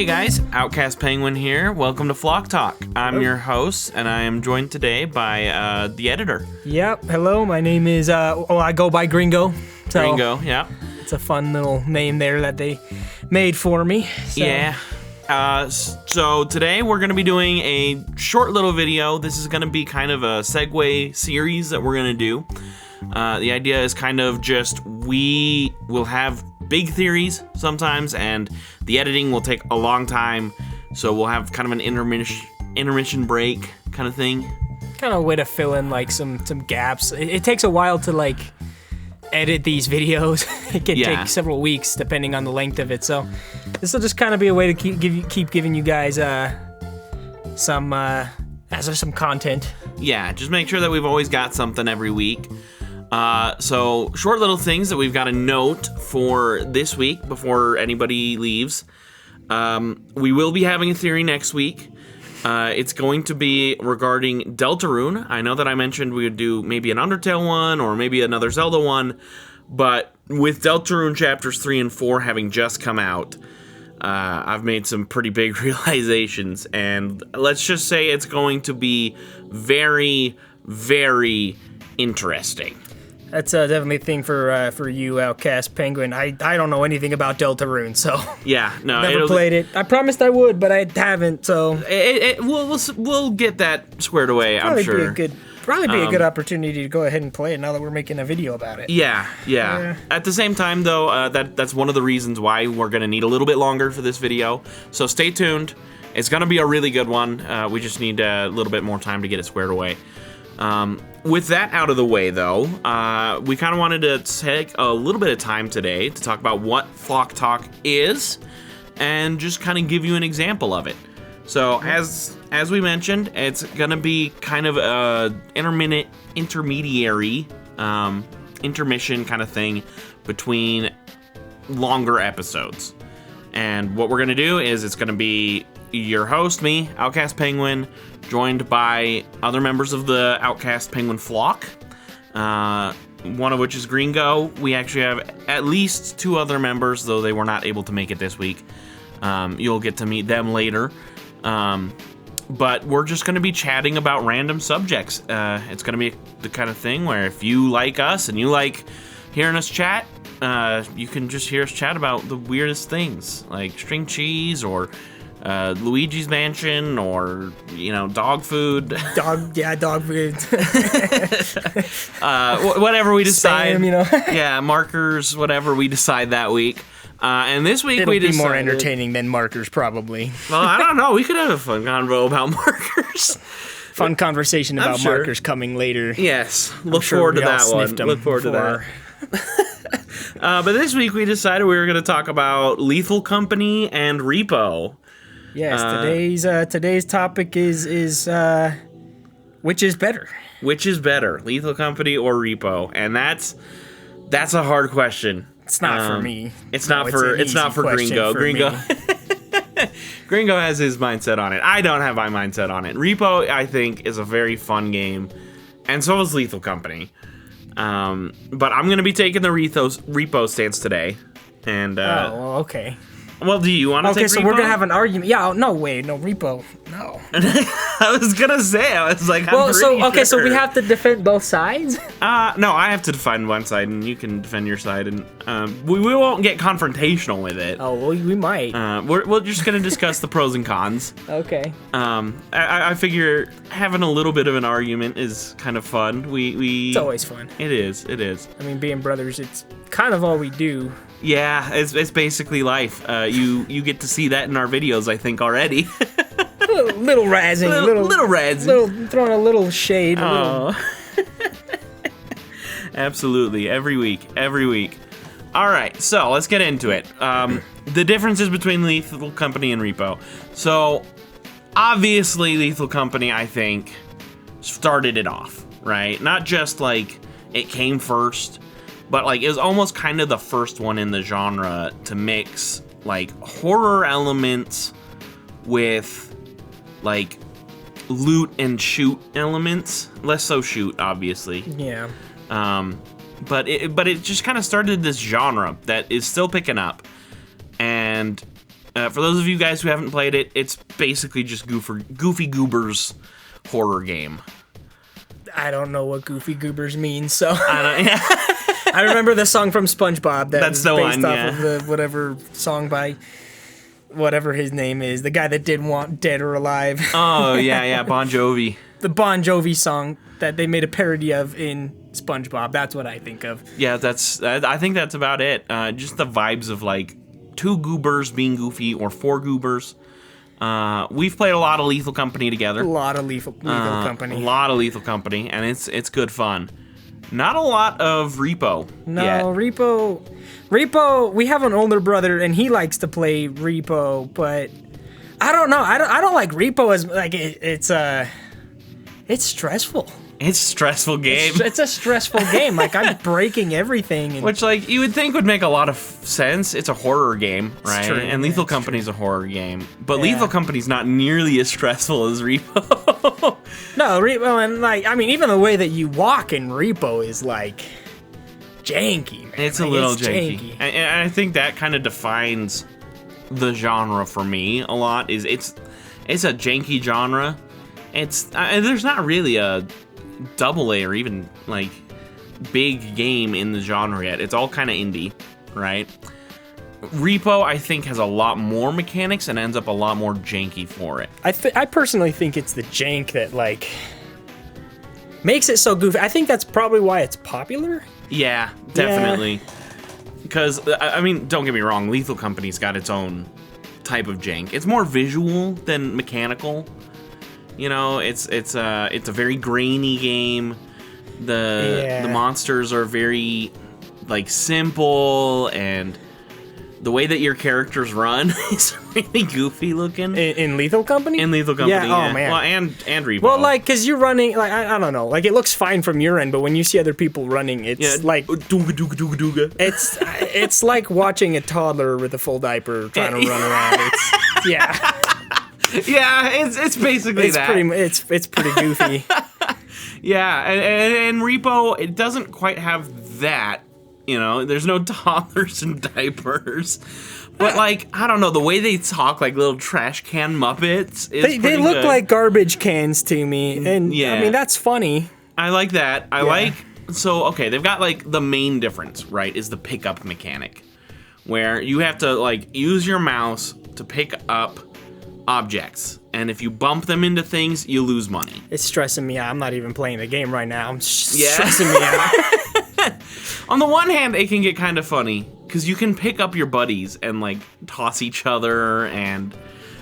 Hey guys, Outcast Penguin here. Welcome to Flock Talk. I'm your host, and I am joined today by the editor. Yep. Hello, my name is, I go by Gringo. So Gringo, yeah. It's a fun little name there that they made for me. So. Yeah. So today we're going to be doing a short little video. This is going to be kind of a segue series that we're going to do. The idea is kind of just we will have big theories sometimes, and the editing will take a long time, so we'll have kind of an intermission break kind of thing. Kind of a way to fill in like some gaps. It takes a while to like edit these videos. It can take several weeks depending on the length of it. So this will just kind of be a way to keep giving you guys some content. Yeah, just make sure that we've always got something every week. So short little things that we've got to note for this week before anybody leaves. We will be having a theory next week. It's going to be regarding Deltarune. I know that I mentioned we would do maybe an Undertale one or maybe another Zelda one, but with Deltarune chapters 3 and 4 having just come out, I've made some pretty big realizations, and let's just say it's going to be very, very interesting. That's definitely a thing for you, Outcast Penguin. I don't know anything about Deltarune, so yeah, no, never played it. I promised I would, but I haven't. So we'll get that squared away. I'm sure. Probably be a good opportunity to go ahead and play it now that we're making a video about it. Yeah. At the same time, though, that's one of the reasons why we're gonna need a little bit longer for this video. So stay tuned. It's gonna be a really good one. We just need a little bit more time to get it squared away. With that out of the way, though, we kind of wanted to take a little bit of time today to talk about what Flock Talk is and just kind of give you an example of it. So, as we mentioned, it's going to be kind of a intermediary intermission kind of thing between longer episodes. And what we're going to do is it's going to be your host, me, Outcast Penguin, joined by other members of the Outcast Penguin flock, one of which is Gringo. We actually have at least 2 other members, though they were not able to make it this week. You'll get to meet them later. But we're just going to be chatting about random subjects. It's going to be the kind of thing where if you like us and you like hearing us chat, you can just hear us chat about the weirdest things, like string cheese or Luigi's Mansion, or dog food. Dog food. Whatever we decide. Same, Yeah, markers. Whatever we decide that week. And this week It'll be more entertaining than markers, probably. Well, I don't know. We could have a fun convo about markers. Fun conversation about markers coming later. Yes, look forward to that one. Look forward to that. But this week we decided we were going to talk about Lethal Company and Repo. Yes, today's topic is which is better? Which is better, Lethal Company or Repo? And that's a hard question. It's not for me. It's not for Gringo. Gringo has his mindset on it. I don't have my mindset on it. Repo, I think, is a very fun game, and so is Lethal Company. But I'm going to be taking the Repo stance today. And okay. Well, do you want to take Repo? Okay, so we're going to have an argument. Yeah, no, wait, no, Repo, no. I was going to say, I was like, so we have to defend both sides? No, I have to defend one side, and you can defend your side, and we won't get confrontational with it. Oh, well, we might. We're just going to discuss the pros and cons. Okay. I figure having a little bit of an argument is kind of fun. It's always fun. It is. I mean, being brothers, it's kind of all we do. Yeah, it's basically life. You get to see that in our videos, I think, already. little razzing. Little razzing. Throwing a little shade. Absolutely. Every week. All right, so let's get into it. The differences between Lethal Company and Repo. So, obviously, Lethal Company, I think, started it off, right? Not just, like, it came first, but, like, it was almost kind of the first one in the genre to mix, like, horror elements with, like, loot and shoot elements. Less so shoot, obviously. Yeah. But it just kind of started this genre that is still picking up. And For those of you guys who haven't played it, it's basically just Goofy Goober's horror game. I don't know what Goofy Goobers means, so Yeah. I remember the song from SpongeBob That's was the based one, off yeah. of the whatever song by whatever his name is, the guy that did Want Dead or Alive. Oh, yeah, Bon Jovi. The Bon Jovi song that they made a parody of in SpongeBob. That's what I think of. Yeah, I think that's about it. Just the vibes of like 2 goobers being goofy or 4 goobers. We've played a lot of Lethal Company together. A lot of Lethal Company. A lot of Lethal Company, and it's good fun. Not a lot of Repo. No, yet. Repo. We have an older brother, and he likes to play Repo, but I don't know. I don't like Repo as like it's stressful. It's a stressful game. It's a stressful game. Like, I'm breaking everything. Which, like, you would think would make a lot of sense. It's a horror game, right? It's true. And Lethal Company's a horror game. But Lethal Company's not nearly as stressful as Repo. No, Repo, and, like, I mean, even the way that you walk in Repo is, like, janky, man. It's a little janky. And I think that kind of defines the genre for me a lot. It's a janky genre. There's not really a AA or even like big game in the genre yet. It's all kind of indie, right? Repo, I think, has a lot more mechanics and ends up a lot more janky for it. I personally think it's the jank that like makes it so goofy. I think that's probably why it's popular. Yeah, definitely. Because I mean, don't get me wrong, Lethal Company's got its own type of jank. It's more visual than mechanical. You know, it's a very grainy game. The monsters are very like simple, and the way that your characters run is really goofy looking. In Lethal Company? In Lethal Company, yeah. Oh, man. Well, and Repo. Well, like, because you're running, like, I don't know. Like, it looks fine from your end, but when you see other people running, it's like... Dooga, dooga, dooga, dooga. It's like watching a toddler with a full diaper trying to run around. It's, yeah. Yeah, it's basically that. It's pretty goofy. Yeah, and Repo, it doesn't quite have that. You know, there's no toddlers and diapers. But, like, I don't know, the way they talk like little trash can Muppets is They look good. like garbage cans to me. And, Yeah. I mean, that's funny. I like that. So, okay, they've got, like, the main difference, right, is the pickup mechanic. Where you have to, like, use your mouse to pick up objects. And if you bump them into things, you lose money. It's stressing me out. I'm not even playing the game right now. I'm stressing me out. On the one hand, it can get kind of funny, because you can pick up your buddies and, like, toss each other and...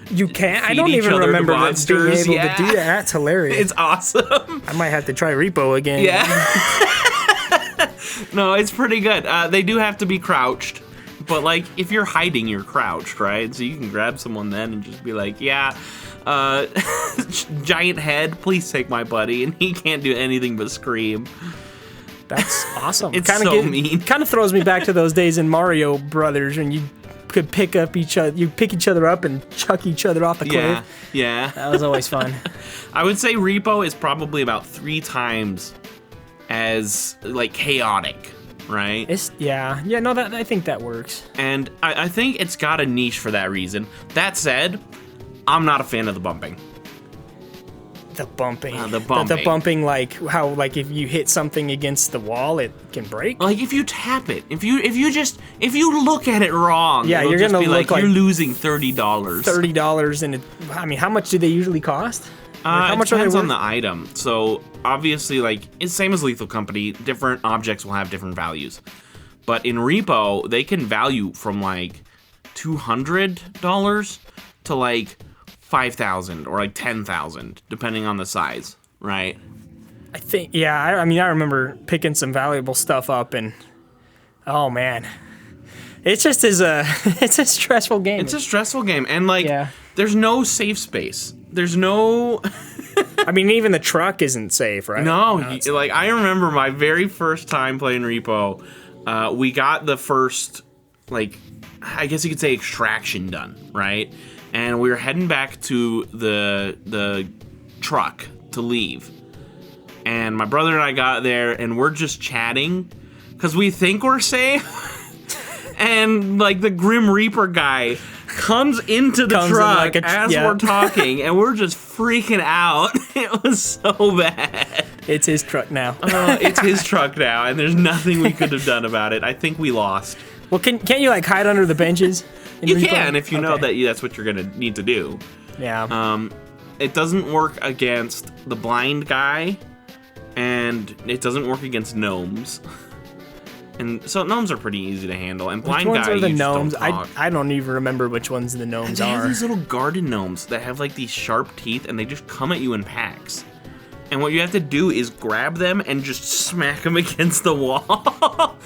You can't? I feed don't each even other to remember being monsters. able to do that. That's hilarious. It's awesome. I might have to try Repo again. Yeah. No, it's pretty good. They do have to be crouched. But, like, if you're hiding, you're crouched, right? So you can grab someone then and just be like, yeah, giant head, please take my buddy. And he can't do anything but scream. That's awesome. It's so mean. Kind of throws me back to those days in Mario Brothers when you could pick each other up and chuck each other off the cliff. Yeah. That was always fun. I would say Repo is probably about 3 times as, like, chaotic, right? No, I think that works. And I think it's got a niche for that reason. That said, I'm not a fan of the bumping. The bumping. The bumping. The bumping, like how, like if you hit something against the wall, it can break. Like if you tap it, if you look at it wrong, yeah, you're just gonna be look like you're losing $30. $30, and I mean, how much do they usually cost? How much it depends are they on the item. So obviously, like it's same as Lethal Company. Different objects will have different values, but in Repo, they can value from like $200 to like $5,000 or like $10,000, depending on the size, right? I think, I mean, I remember picking some valuable stuff up, and oh man, it just is it's a stressful game. It's a stressful game, and like, there's no safe space. There's no. I mean, even the truck isn't safe, right? No, like I remember my very first time playing Repo. We got the first, like, I guess you could say extraction done, right? And we were heading back to the truck to leave. And my brother and I got there, and we're just chatting because we think we're safe. And, like, the Grim Reaper guy comes into the Comes in truck like as we're talking, and we're just freaking out. It was so bad. It's his truck now. It's his truck now, and there's nothing we could have done about it. I think we lost. Well, can't you like hide under the benches? You can if you know that that's what you're gonna need to do. Yeah. It doesn't work against the blind guy, and it doesn't work against gnomes. And so gnomes are pretty easy to handle. And blind which ones guy, are the you gnomes? just don't talk. I don't even remember which ones the gnomes They are. have these little garden gnomes that have like these sharp teeth, and they just come at you in packs. And what you have to do is grab them and just smack them against the wall.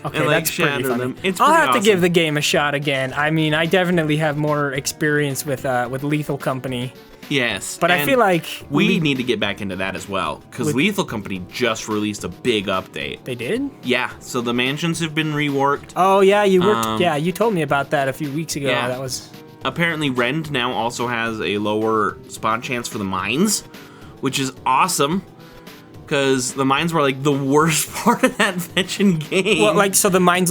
Okay, and, that's pretty funny. them. It's I'll pretty have awesome. to give the game a shot again. I mean, I definitely have more experience with Lethal Company. Yes. But I feel like we need to get back into that as well, because Lethal Company just released a big update. They did? Yeah, so the mansions have been reworked. Oh yeah, you worked. Yeah, you told me about that a few weeks ago. Yeah. That was. Apparently, Rend now also has a lower spawn chance for the mines, which is awesome, because the mines were like the worst part of that fetching game. Well, like so the mines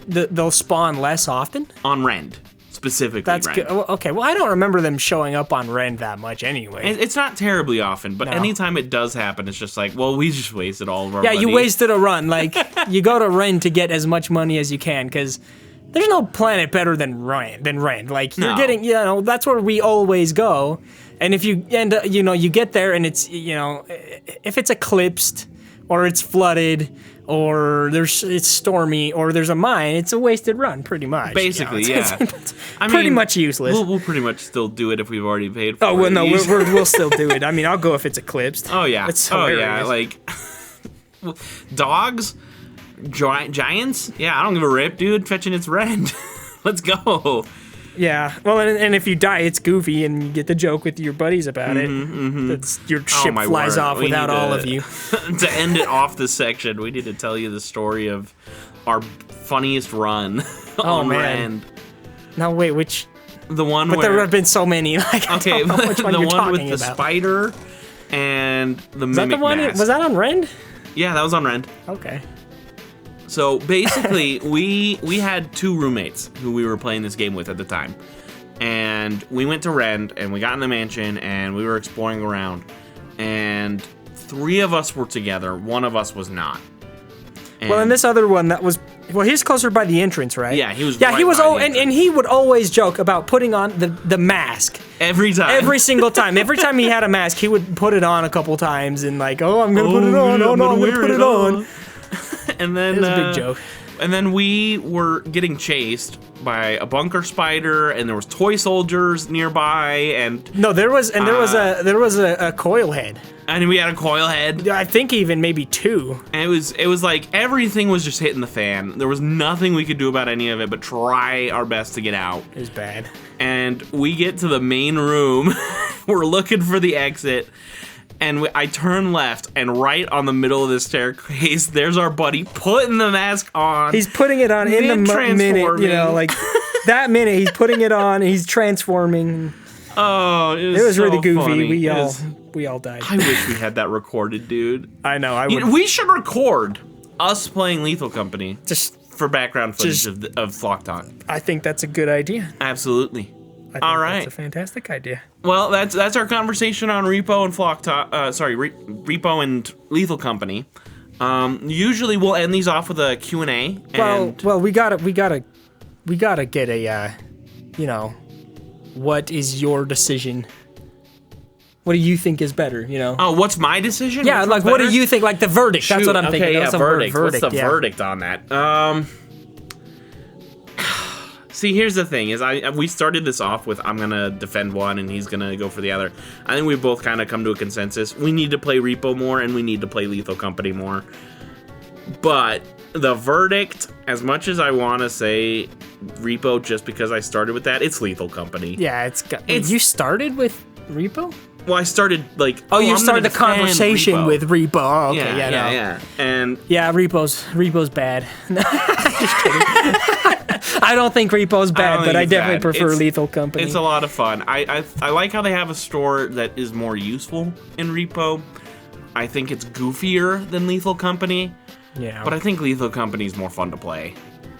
they'll spawn less often. On Rend. Specifically, That's Rend. good. Okay, well, I don't remember them showing up on Rend that much anyway. It's not terribly often, but No. anytime it does happen, it's just like, well, we just wasted all of our Yeah, money. you wasted a run. Like, you go to Rend to get as much money as you can, because there's no planet better than Rend. Like, you're No. getting, that's where we always go. And if you end up, you get there and it's, if it's eclipsed or it's flooded or it's stormy or there's a mine, it's a wasted run, pretty much. Basically, It's I pretty mean, much useless. We'll pretty much still do it if we've already paid for it. Oh, well, no, we'll still do it. I mean, I'll go if it's eclipsed. Oh, yeah. It's oh, hilarious. yeah. Like, dogs? Giants? Yeah, I don't give a rip, dude. Fetching its Rend. Let's go. Yeah, well, and if you die, it's goofy, and you get the joke with your buddies about it. That's, your ship my flies word. off We without need all to- of you. To end it off this section, we need to tell you the story of our funniest run on man. Rend. No, wait, which? The one But where... there have been so many. Like, I Okay, don't know which one the you're one with talking the about. spider and the Is that mimic the one? mask. Was that on Rend? Yeah, that was on Rend. Okay. So basically, we had two roommates who we were playing this game with at the time. And we went to Rend, and we got in the mansion, and we were exploring around. And 3 of us were together. 1 of us was not. Well, and this other one that was, he's closer by the entrance, right? Yeah, he was Yeah, right he was. by the And entrance. he would always joke about putting on the mask Every time. every single time. Every time he had a mask, he would put it on a couple times and like, oh, I'm gonna put it on. Oh no, I'm gonna put it on. And then It was a big joke. And then we were getting chased by a bunker spider, and there was toy soldiers nearby, and No, there was a coil head. we had a coil head. I think even maybe 2. And it was like everything was just hitting the fan. There was nothing we could do about any of it but try our best to get out. It was bad. And we get to the main room. We're looking for the exit. And I turn left, and right on the middle of the staircase, there's our buddy putting the mask on. He's putting it on in the minute, like that minute he's putting it on, and he's transforming. Oh, It was so really goofy. funny. We all died. I wish we had that recorded, dude. I know. I would We should record us playing Lethal Company just. for background footage of Flock Talk. I think that's a good idea. Absolutely. I think All right. that's a fantastic idea. Well, that's our conversation on Repo and Flock Talk. Repo and Lethal Company. Usually we'll end these off with a Q&A. Well, we gotta get a, what is your decision? What do you think is better? Oh, what's my decision? Yeah, Which like one's what better? do you think? Like the verdict. That's Shoot, what I'm thinking. Okay, That's yeah, the verdict. What's the yeah. verdict on that? See, here's the thing: is we started this off with I'm gonna defend one and he's gonna go for the other. I think we both kind of come to a consensus. We need to play Repo more and we need to play Lethal Company more. But the verdict, as much as I want to say Repo, just because I started with that, it's Lethal Company. Yeah, you started with Repo? Well, I started like. Oh, you I'm started gonna the conversation defend Repo. with Repo. Oh, okay, Yeah. And yeah, Repo's bad. No, just kidding. I don't think Repo's bad, but I definitely prefer Lethal Company. It's a lot of fun. I like how they have a store that is more useful in Repo. I think it's goofier than Lethal Company, Yeah. but I think Lethal Company is more fun to play.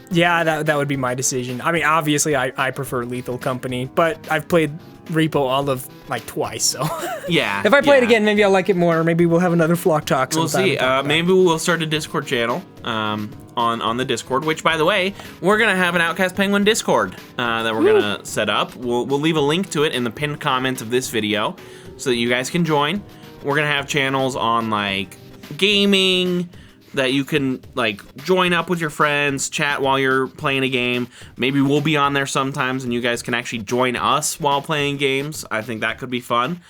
Yeah, that would be my decision. I mean, obviously, I prefer Lethal Company, but I've played Repo all of like twice, so Yeah. if I play it again, maybe I'll like it more. Maybe we'll have another Flock Talk sometime. We'll see. Maybe we'll start a Discord channel on the Discord, which, by the way, we're going to have an Outcast Penguin Discord that we're going to set up. We'll leave a link to it in the pinned comment of this video so that you guys can join. We're going to have channels on, like, gaming that you can, like, join up with your friends, chat while you're playing a game. Maybe we'll be on there sometimes and you guys can actually join us while playing games. I think that could be fun.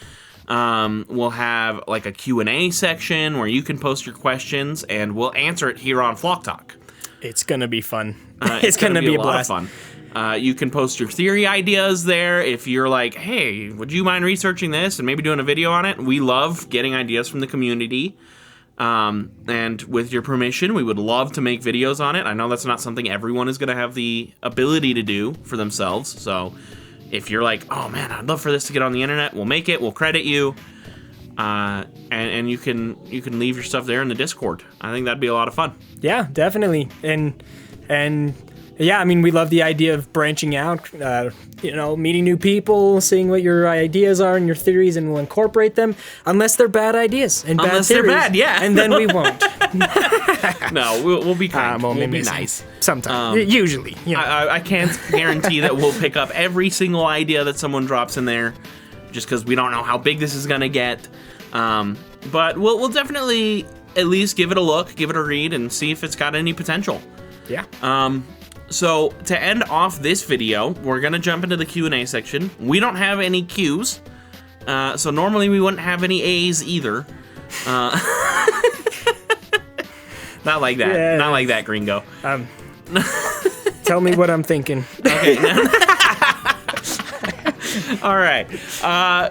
We'll have like a Q&A section where you can post your questions and we'll answer it here on Flock Talk. It's gonna be fun. It's gonna be a blast. Lot of fun. You can post your theory ideas there. If you're like, hey, would you mind researching this and maybe doing a video on it? We love getting ideas from the community. And with your permission, we would love to make videos on it. I know that's not something everyone is gonna have the ability to do for themselves, so if you're like, oh man, I'd love for this to get on the internet, we'll make it, we'll credit you, and you can leave your stuff there in the Discord. I think that'd be a lot of fun. Yeah, definitely. And yeah, I mean, we love the idea of branching out, meeting new people, seeing what your ideas are and your theories, and we'll incorporate them, unless they're bad ideas and bad theories. Unless they're bad, yeah. And then we won't. No, we'll be kind. We'll be nice. Sometimes. Usually. You know. I can't guarantee that we'll pick up every single idea that someone drops in there, just because we don't know how big this is going to get. But we'll definitely at least give it a look, give it a read, and see if it's got any potential. Yeah. So to end off this video, we're going to jump into the Q&A section. We don't have any Qs, so normally we wouldn't have any A's either. Not like that. Yeah. Not like that, Gringo. Tell me what I'm thinking. Okay. All right.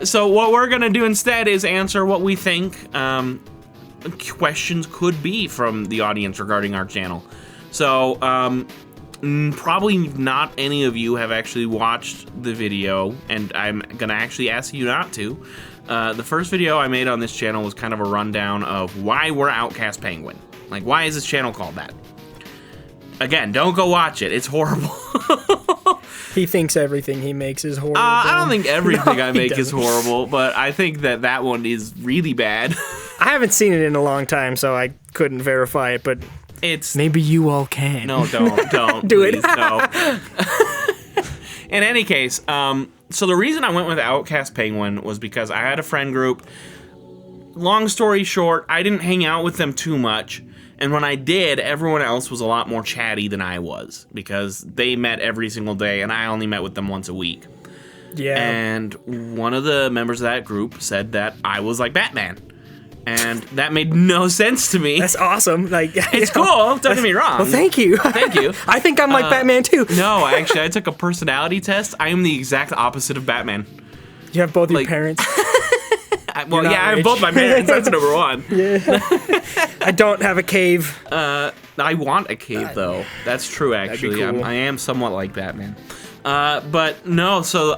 So what we're going to do instead is answer what we think questions could be from the audience regarding our channel. So, probably not any of you have actually watched the video, and I'm gonna actually ask you not to. The first video I made on this channel was kind of a rundown of why we're Outcast Penguin. Like, why is this channel called that? Again, don't go watch it. It's horrible. He thinks everything he makes is horrible. I don't think everything I make is horrible, but I think that one is really bad. I haven't seen it in a long time, so I couldn't verify it, but maybe you all can. No, don't. Do please, it. No. In any case, so the reason I went with Outcast Penguin was because I had a friend group. Long story short, I didn't hang out with them too much. And when I did, everyone else was a lot more chatty than I was because they met every single day and I only met with them once a week. Yeah. And one of the members of that group said that I was like Batman. And that made no sense to me. That's awesome. Like, it's cool. Don't get me wrong. Well, thank you. Thank you. I think I'm like Batman too. No, actually, I took a personality test. I am the exact opposite of Batman. You have both your parents. I have both my parents. That's number one. Yeah. I don't have a cave. I want a cave though. That's true. Actually, cool. I am somewhat like Batman. But no. So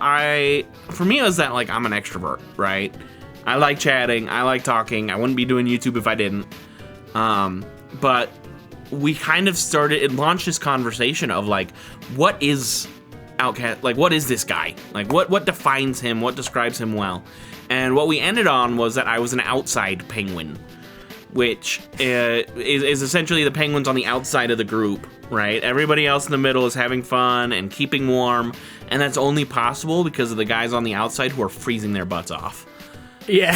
for me, it was that like I'm an extrovert, right? I like chatting. I like talking. I wouldn't be doing YouTube if I didn't. But we kind of launched this conversation of like, what is Outcast? Like, what is this guy? Like, what defines him? What describes him well? And what we ended on was that I was an outside penguin, which is essentially the penguins on the outside of the group, right? Everybody else in the middle is having fun and keeping warm, and that's only possible because of the guys on the outside who are freezing their butts off. Yeah.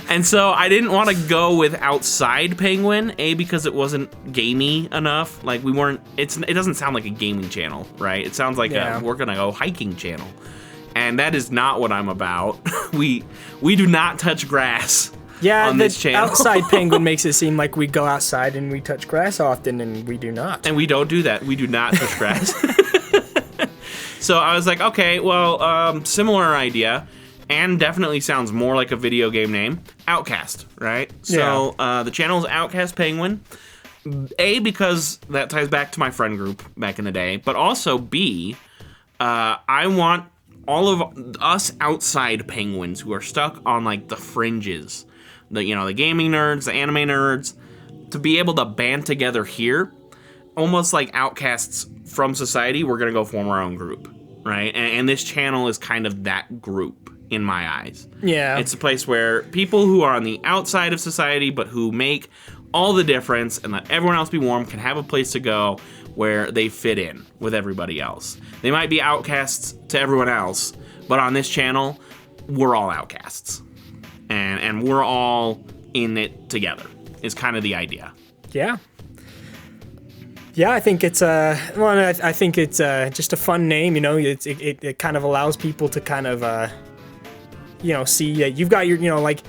And so I didn't want to go with outside penguin, because it wasn't gamey enough. Like we weren't, it doesn't sound like a gaming channel, right? It sounds like we're gonna go hiking channel. And that is not what I'm about. We do not touch grass on this channel. Outside penguin makes it seem like we go outside and we touch grass often, and we do not. And we don't do that. We do not touch grass. So I was like, okay, well, similar idea. And definitely sounds more like a video game name. Outcast, right? So the channel is Outcast Penguin. A, because that ties back to my friend group back in the day. But also B, I want all of us outside penguins who are stuck on like the fringes, the gaming nerds, the anime nerds, to be able to band together here almost like outcasts from society, we're going to go form our own group, right? And this channel is kind of that group in my eyes. Yeah. It's a place where people who are on the outside of society but who make all the difference and let everyone else be warm can have a place to go where they fit in with everybody else. They might be outcasts to everyone else, but on this channel, we're all outcasts. And we're all in it together, is kind of the idea. Yeah. Yeah, I think it's I think it's just a fun name, you know. It kind of allows people to kind of see you've got your, like,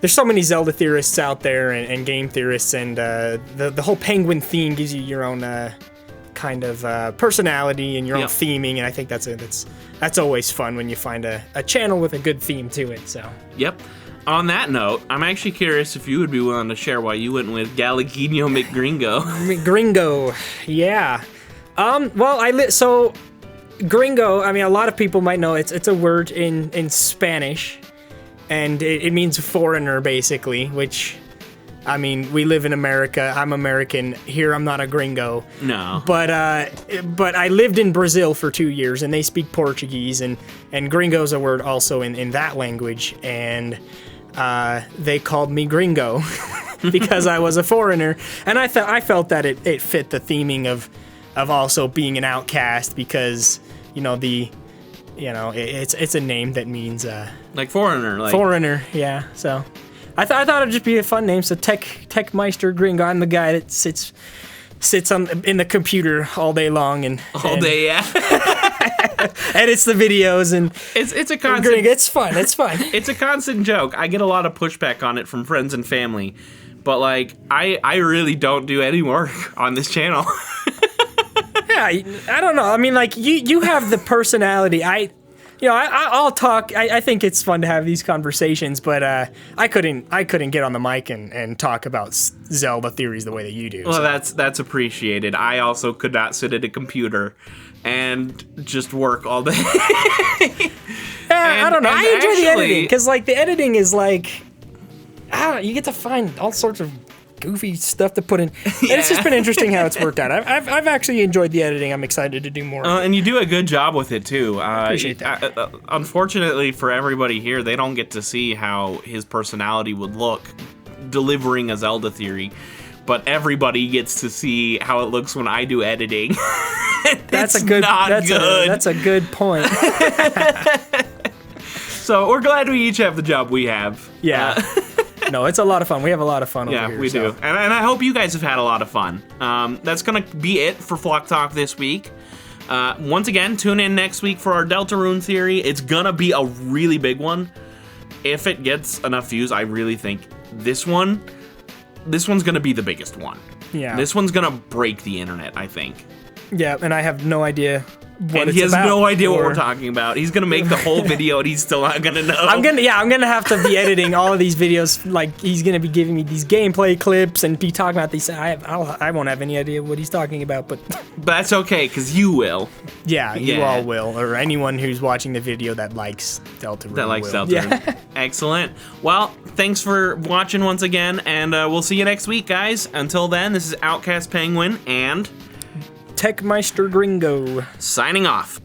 there's so many Zelda theorists out there and game theorists, and the whole penguin theme gives you your own kind of personality and your own theming, and I think that's always fun when you find a channel with a good theme to it. So. Yep. On that note, I'm actually curious if you would be willing to share why you went with Galleguino McGringo. McGringo, yeah. So gringo, I mean, a lot of people might know it's a word in Spanish, and it means foreigner, basically, which, I mean, we live in America. I'm American. Here, I'm not a gringo. No. But I lived in Brazil for 2 years, and they speak Portuguese, and gringo's a word also in that language, and they called me gringo because I was a foreigner, and I felt that it fit the theming of also being an outcast, because it's a name that means like foreigner, like foreigner, yeah. So I thought it'd just be a fun name. So Techmeister Gringo. I'm the guy that sits in the computer all day long and edits the videos, and it's a constant. It's fun. It's fun. It's a constant joke. I get a lot of pushback on it from friends and family, but like I really don't do any work on this channel. Yeah, I don't know. I mean, like you have the personality. I'll talk. I think it's fun to have these conversations, but I couldn't get on the mic and talk about Zelda theories the way that you do. Well, so. That's appreciated. I also could not sit at a computer and just work all day. I don't know. I enjoy the editing, because like the editing is like, you get to find all sorts of goofy stuff to put in. And it's just been interesting how it's worked out. I've actually enjoyed the editing. I'm excited to do more. And you do a good job with it too. Appreciate that. Unfortunately for everybody here, they don't get to see how his personality would look delivering a Zelda theory, but everybody gets to see how it looks when I do editing. That's a good point. So we're glad we each have the job we have. Yeah. No, it's a lot of fun. We have a lot of fun over here. Yeah, we do. And I hope you guys have had a lot of fun. That's going to be it for Flock Talk this week. Once again, tune in next week for our Deltarune theory. It's going to be a really big one. If it gets enough views, I really think this one's going to be the biggest one. Yeah. This one's going to break the internet, I think. Yeah, and I have no idea what and it's he has about, no idea what we're talking about. He's gonna make the whole video and he's still not gonna know. I'm gonna have to be editing all of these videos. Like, he's gonna be giving me these gameplay clips and be talking about these. I won't have any idea what he's talking about, but that's okay, because you will. Yeah, you all will, or anyone who's watching the video that likes Deltarune. That likes Deltarune. Yeah. Excellent. Well, thanks for watching once again, and we'll see you next week, guys. Until then, this is Outcast Penguin and Techmeister Gringo signing off.